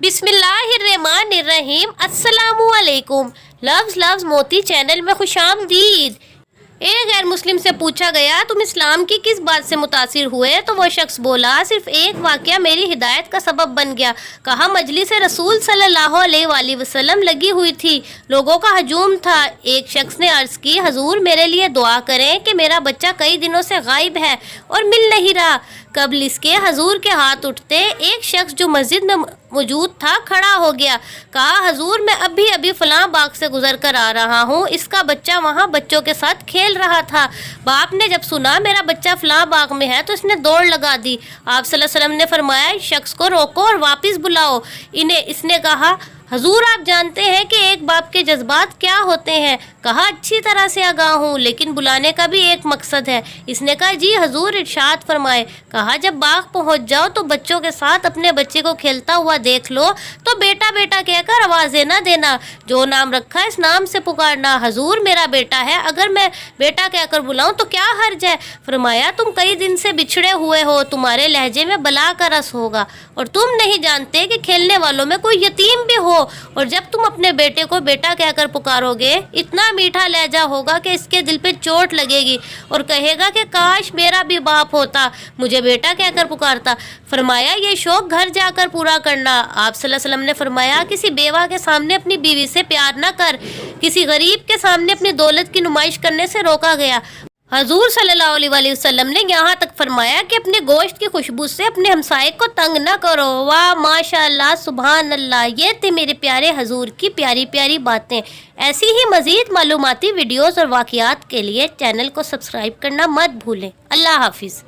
बिस्मिल्लाहिर्रहमानिर्रहीम। अस्सलामुअलैकुम। लफ्ज़ मोती चैनल में खुशामदीद। एक गैर मुस्लिम से पूछा गया, तुम इस्लाम की किस बात से मुतासिर हुए? तो वो शख्स बोला, सिर्फ एक वाक़या मेरी हिदायत का सबब बन गया। कहा, मजलिस रसूल सल्लल्लाहु अलैहि वसल्लम लगी हुई थी, लोगों का हजूम था। एक शख्स ने अर्ज़ की, हजूर मेरे लिए दुआ करें कि मेरा बच्चा कई दिनों से गायब है और मिल नहीं रहा। कबल इसके हजूर के हाथ उठते एक शख्स जो मस्जिद में मौजूद था खड़ा हो गया। कहा, हजूर मैं अभी अभी फलां बाग से गुजर कर आ रहा हूँ, इसका बच्चा वहाँ बच्चों के साथ खेल रहा था। बाप ने जब सुना मेरा बच्चा फलां बाग में है तो इसने दौड़ लगा दी। आप सल्लल्लाहु अलैहि वसल्लम ने फरमाया, इस शख्स को रोको और वापस बुलाओ इन्हें। इसने कहा, हजूर आप जानते हैं कि एक बाप के जज्बात क्या होते हैं? कहा, अच्छी तरह से आगाह हूँ, लेकिन बुलाने का भी एक मकसद है। इसने कहा, जी हजूर इरशाद फरमाए। कहा, जब बाग पहुँच जाओ तो बच्चों के साथ अपने बच्चे को खेलता हुआ देख लो तो बेटा बेटा कहकर आवाज़ें ना देना, जो नाम रखा इस नाम से पुकारना। हजूर मेरा बेटा है, अगर मैं बेटा कहकर बुलाऊं तो क्या हर्ज है? फरमाया, तुम कई दिन से बिछड़े हुए हो, तुम्हारे लहजे में बला का रस होगा और तुम नहीं जानते कि खेलने वालों में कोई यतीम भी हो। और जब तुम अपने बेटे को बेटा कहकर पुकारोगे, इतना मीठा लहजा होगा कि इसके दिल पे चोट लगेगी और कहेगा कि काश मेरा भी बाप होता, मुझे बेटा कहकर पुकारता। फरमाया, ये शौक घर जाकर पूरा करना। आप सल्लल्लाहु अलैहि वसल्लम ने फरमाया, किसी बेवा के सामने अपनी बीवी से प्यार न कर, किसी गरीब के सामने अपनी दौलत की नुमाइश करने से रोका गया। हजूर सल्लल्लाहु अलैहि वसल्लम ने यहाँ तक फरमाया कि अपने गोश्त की खुशबू से अपने हमसाये को तंग न करो। वाह माशाअल्लाह, सुभान अल्लाह। ये थी मेरे प्यारे हजूर की प्यारी प्यारी बातें। ऐसी ही मज़ीद मालूमाती वीडियोज़ और वाक़ियात के लिए चैनल को सब्सक्राइब करना मत भूलें। अल्लाह हाफिज़।